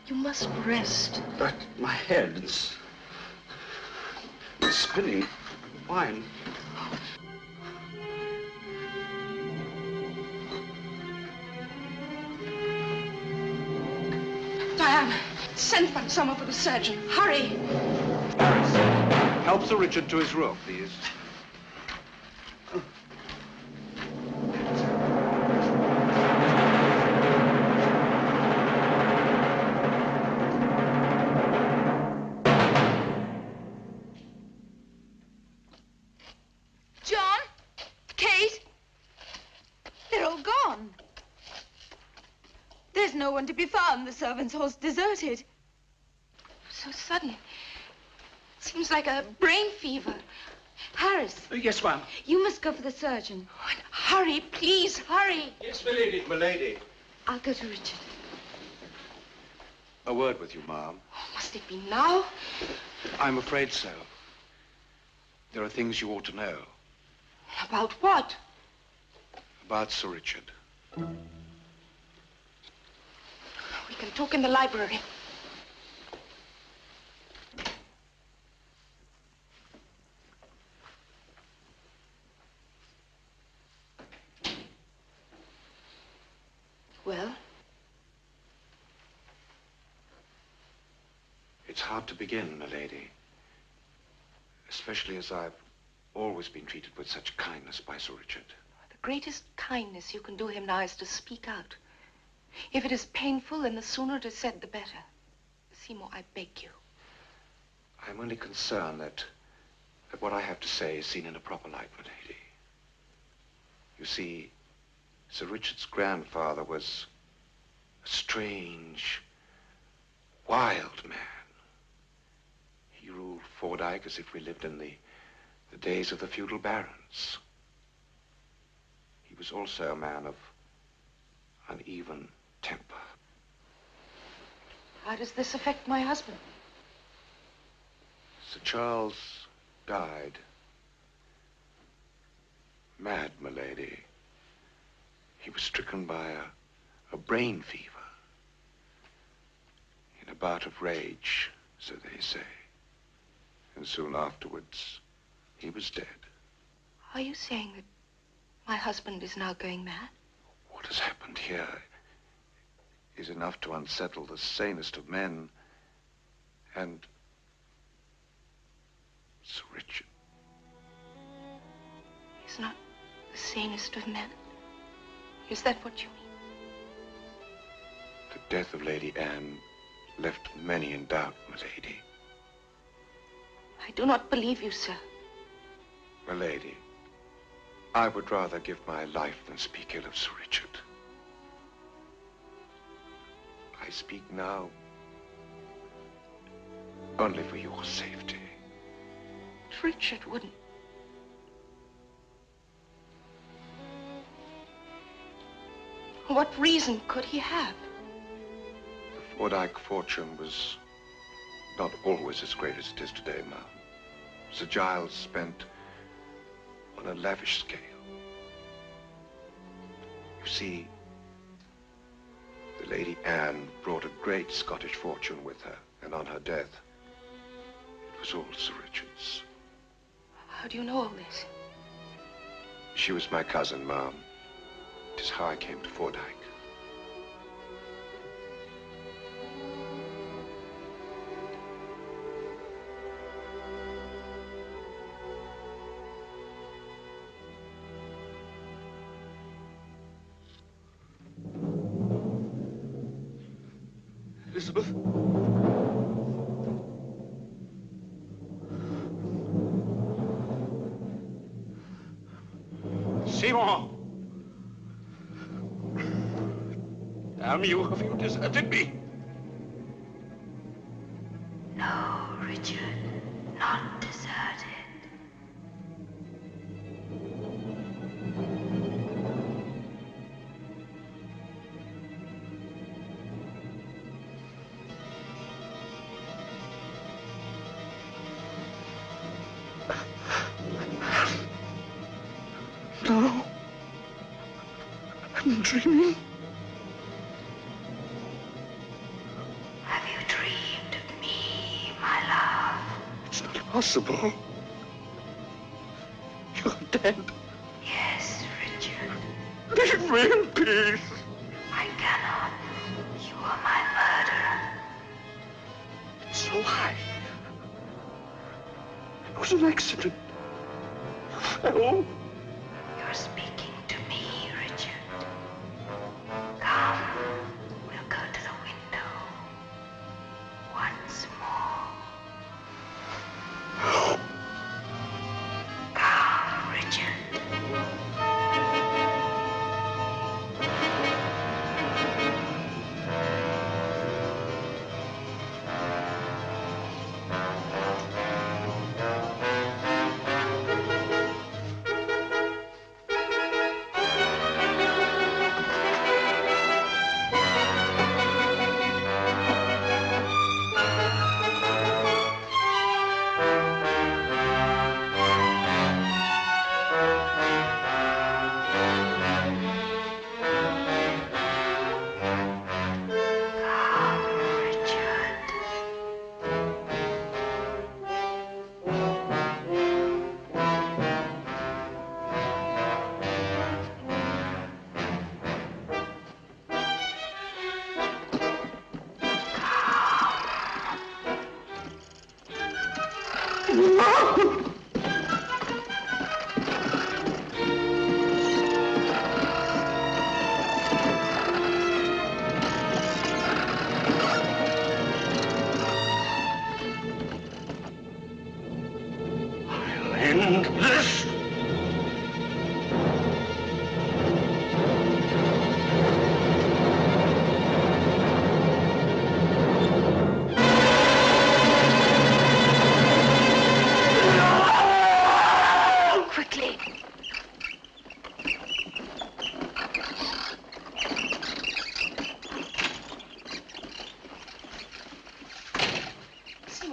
You must rest. But my head, it's spinning wine. Diane, send back someone for the surgeon. Hurry. Harris, help Sir Richard to his room, please. John? Kate? They're all gone. There's no one to be found. The servants' hall's deserted. So sudden. Seems like a brain fever. Harris. Yes, ma'am. You must go for the surgeon. Oh, hurry, please, hurry. Yes, milady. Milady. I'll go to Richard. A word with you, ma'am. Oh, must it be now? I'm afraid so. There are things you ought to know. About what? About Sir Richard. We can talk in the library. Well? It's hard to begin, milady. Especially as I've always been treated with such kindness by Sir Richard. The greatest kindness you can do him now is to speak out. If it is painful, then the sooner it is said, the better. Seymour, I beg you. I'm only concerned that what I have to say is seen in a proper light, milady. You see, Sir Richard's grandfather was a strange, wild man. He ruled Fordyke as if we lived in the days of the feudal barons. He was also a man of uneven temper. How does this affect my husband? Sir Charles died. Mad, milady. He was stricken by a brain fever. In a bout of rage, so they say. And soon afterwards, he was dead. Are you saying that my husband is now going mad? What has happened here is enough to unsettle the sanest of men and Sir Richard. He's not the sanest of men. Is that what you mean? The death of Lady Anne left many in doubt, milady. I do not believe you, sir. Milady, I would rather give my life than speak ill of Sir Richard. I speak now only for your safety. Richard wouldn't. What reason could he have? Gothic fortune was not always as great as it is today, Ma. Sir Giles spent on a lavish scale. You see, the Lady Anne brought a great Scottish fortune with her, and on her death, it was all Sir Richard's. How do you know all this? She was my cousin, Ma'am. It is how I came to Gothic. Elizabeth? Seymour! Damn you, have you deserted me? No, Richard, not deserted. No. I'm dreaming. Have you dreamed of me, my love? It's not possible. You're dead. Yes, Richard. Leave me in peace. I cannot. You are my murderer. It's a lie. It was an accident. You fell. You're speaking to me, Richard. Come, we'll go to the window. Once more. Come, Richard.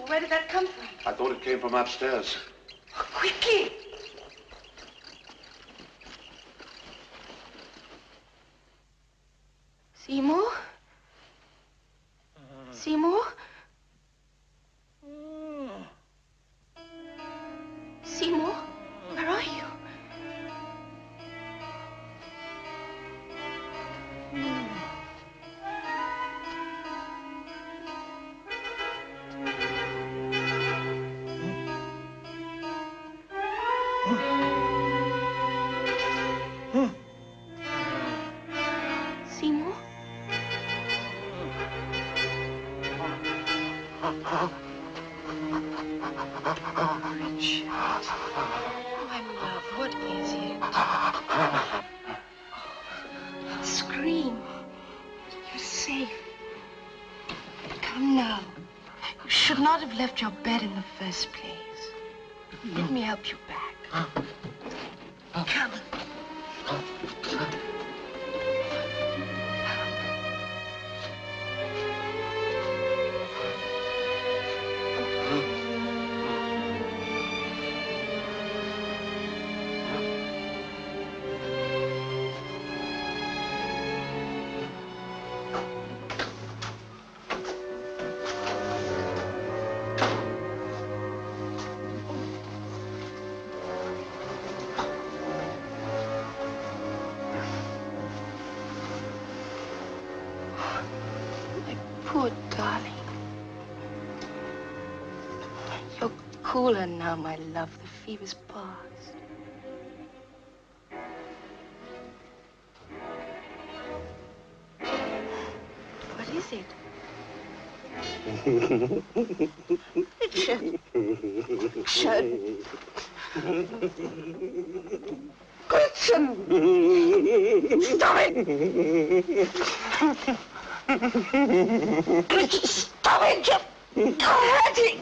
Where did that come from? I thought it came from upstairs. Quickly! Seymour? Seymour? Seymour? Where are you? Seymour? Richard. My love, what is it? Scream. You're safe. Come now. You should not have left your bed in the first place. Let me help you back. Come. poor darling. You're cooler now, my love. The fever's past. What is it? Richard. Richard. Gretchen! Stop it! Stop it! You're hurting!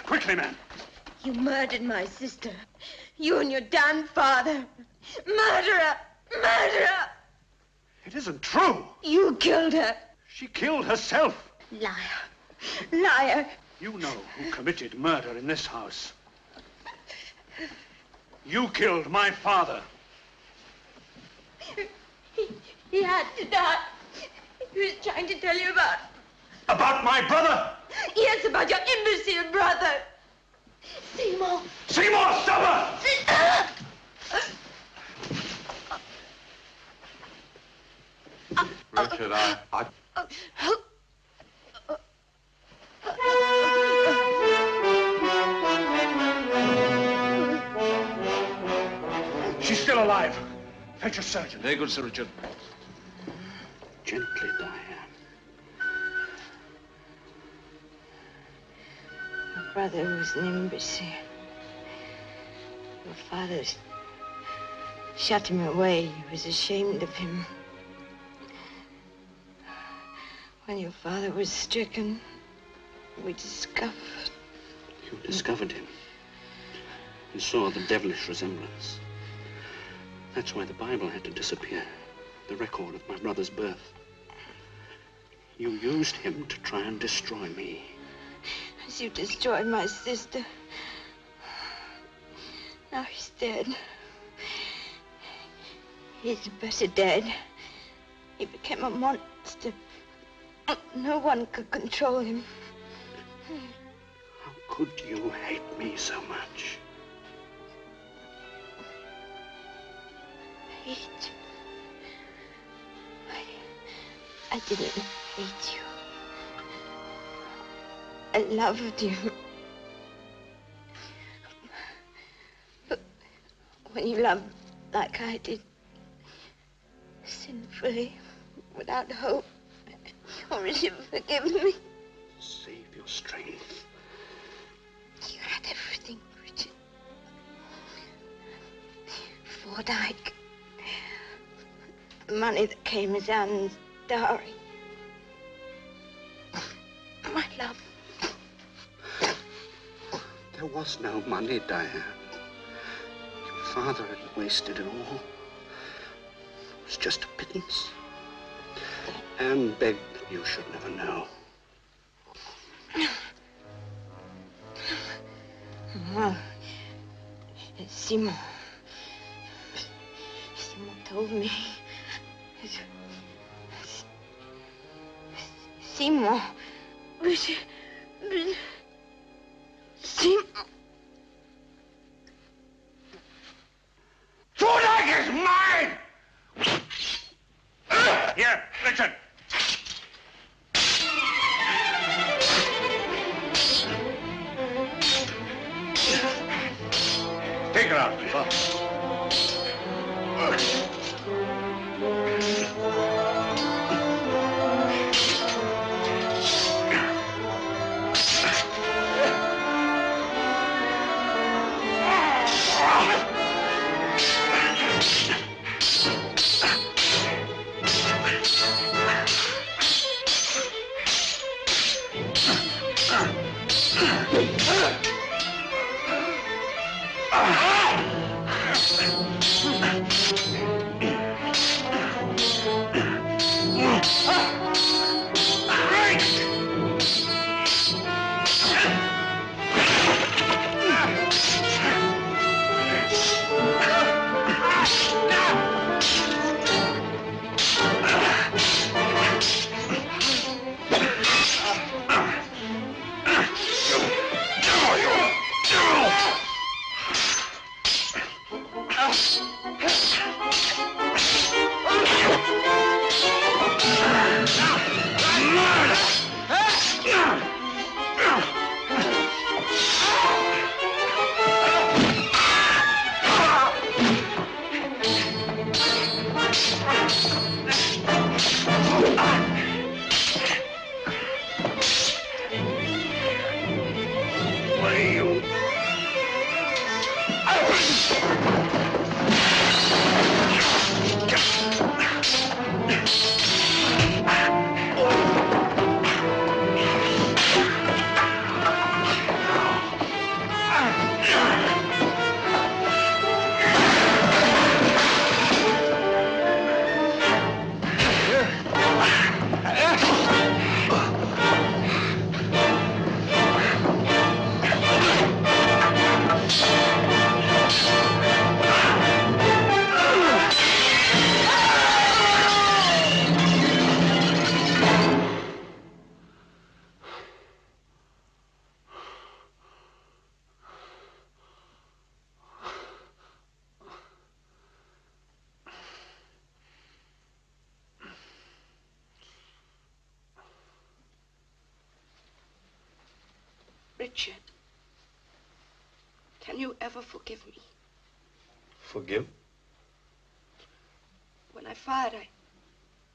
Quickly, man. You murdered my sister. You and your damned father. Murderer! Murderer! It isn't true. You killed her. She killed herself. Liar. Liar. You know who committed murder in this house. You killed my father. He had to die. He was trying to tell you about... About my brother? Yes, about your imbecile brother. Seymour. Seymour, stop her! Richard, She's still alive. Fetch a surgeon. Very good, Sir Richard. Gently, Diane. My brother was an imbecile. Your father shut him away. He was ashamed of him. When your father was stricken, we discovered... You discovered him. You saw the devilish resemblance. That's why the Bible had to disappear. The record of my brother's birth. You used him to try and destroy me. As you destroyed my sister. Now he's dead. He's better dead. He became a monster. No one could control him. How could you hate me so much? Hate? I didn't hate you. I loved you. But when you love like I did, sinfully, without hope, or will you forgive me? Save your strength. You had everything, Richard. Ford Ike. The money that came as Anne's dowry. My love. There was no money, Diane. Your father had wasted it all. It was just a pittance. Anne begged that you should never know. Well, Seymour told me. Seymour. Richard. Seymour. Thorndyke is mine! Here, Richard. Take her out, please. Richard, can you ever forgive me? Forgive? When I fired,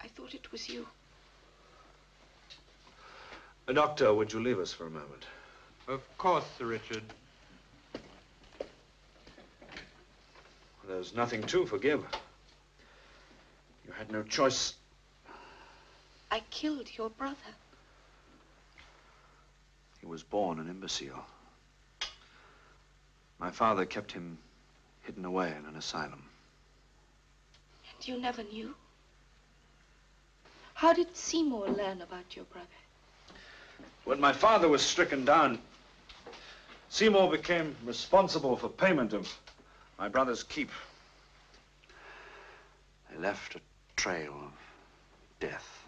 I thought it was you. Doctor, would you leave us for a moment? Of course, Sir Richard. There's nothing to forgive. You had no choice. I killed your brother. He was born an imbecile. My father kept him hidden away in an asylum. And you never knew? How did Seymour learn about your brother? When my father was stricken down, Seymour became responsible for payment of my brother's keep. They left a trail of death.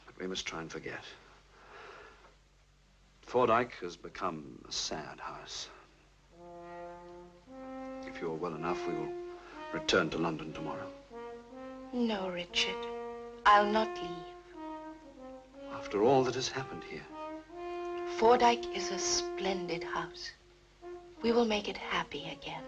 But we must try and forget. Thorndyke has become a sad house. If you're well enough, we will return to London tomorrow. No, Richard. I'll not leave. After all that has happened here. Thorndyke is a splendid house. We will make it happy again.